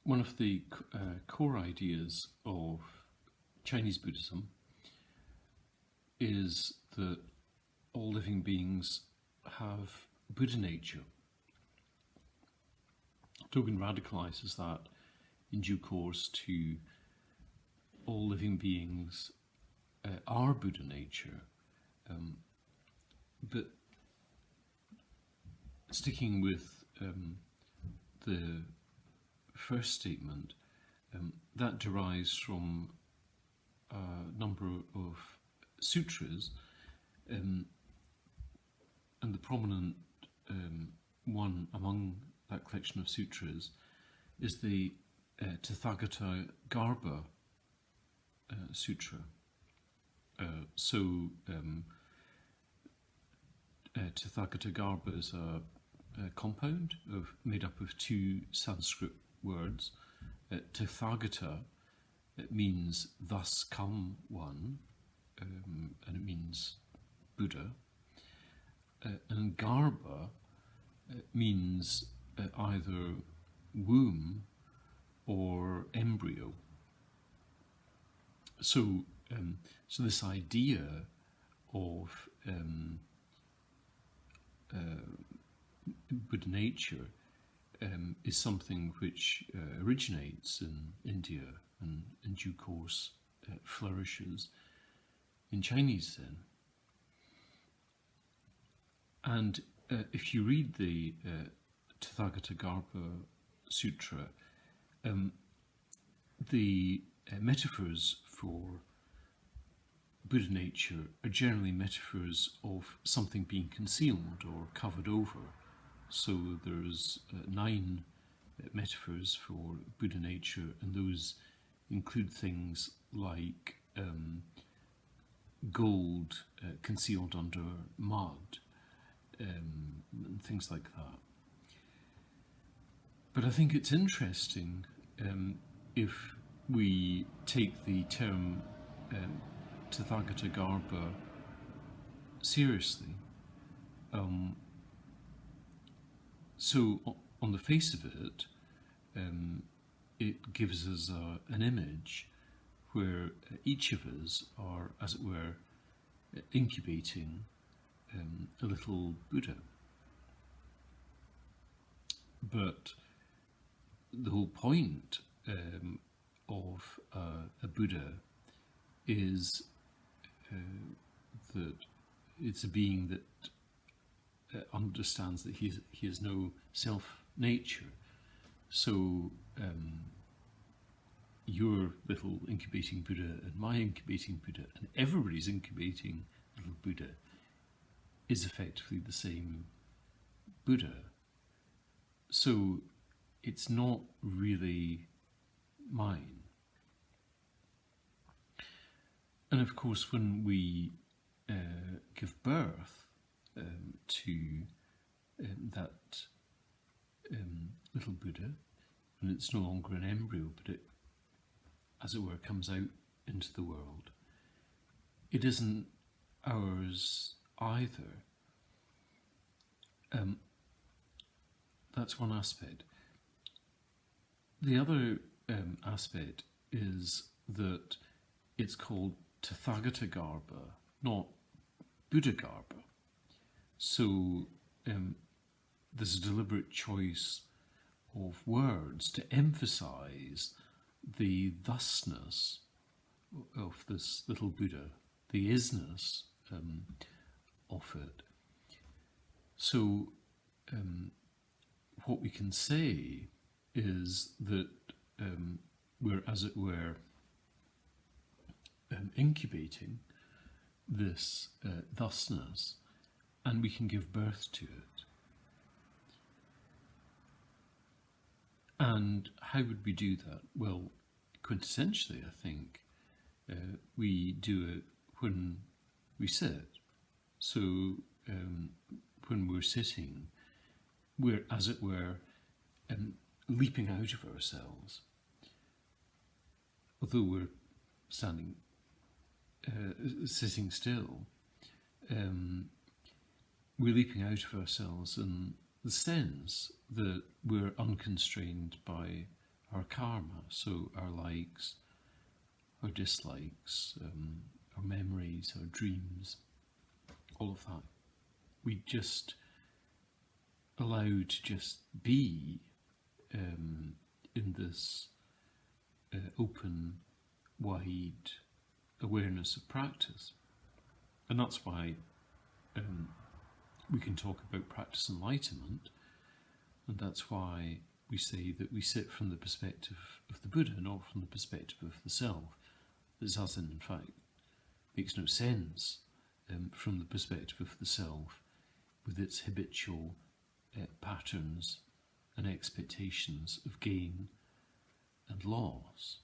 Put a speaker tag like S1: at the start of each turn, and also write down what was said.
S1: one of the core ideas of Chinese Buddhism is that all living beings have Buddha nature. Dogen radicalizes that in due course to all living beings are Buddha nature, but sticking with the first statement, that derives from a number of sutras, and the prominent one among that collection of sutras is the Tathagatargarbha sutra. Tathagatargarbha is a compound made up of two Sanskrit words. Tathagata, it means thus come one, and it means Buddha. And Garbha means either womb or embryo. So this idea of Buddha nature is something which originates in India and in due course flourishes in Chinese Zen. And if you read the Tathagatargarbha Sutra, the metaphors for Buddha nature are generally metaphors of something being concealed or covered over. So there's 9 metaphors for Buddha nature, and those include things like gold concealed under mud, and things like that. But I think it's interesting if we take the term Tathagatargarbha seriously. So on the face of it, it gives us an image where each of us are, as it were, incubating a little Buddha. But the whole point of a Buddha is that it's a being that understands that he has no self-nature. So your little incubating Buddha and my incubating Buddha and everybody's incubating little Buddha is effectively the same Buddha. So it's not really mine. And of course, when we give birth to that little Buddha, and it's no longer an embryo, but it, as it were, comes out into the world, it isn't ours either. That's one aspect. The other aspect is that it's called Tathagatargarbha, not Buddhagarbha. So there's a deliberate choice of words to emphasize the thusness of this little Buddha, the isness of it. So what we can say is that we're, as it were, incubating this thusness, and we can give birth to it. And how would we do that? Well, quintessentially, I think we do it when we sit. So when we're sitting, we're, as it were, leaping out of ourselves. Although we're standing, sitting still, we're leaping out of ourselves in the sense that we're unconstrained by our karma, so our likes, our dislikes, our memories, our dreams, all of that. We just allow to just be in this open, wide awareness of practice. And that's why we can talk about practice enlightenment, and that's why we say that we sit from the perspective of the Buddha, not from the perspective of the self. That Zazen, in fact, makes no sense from the perspective of the self, with its habitual patterns and expectations of gain and loss.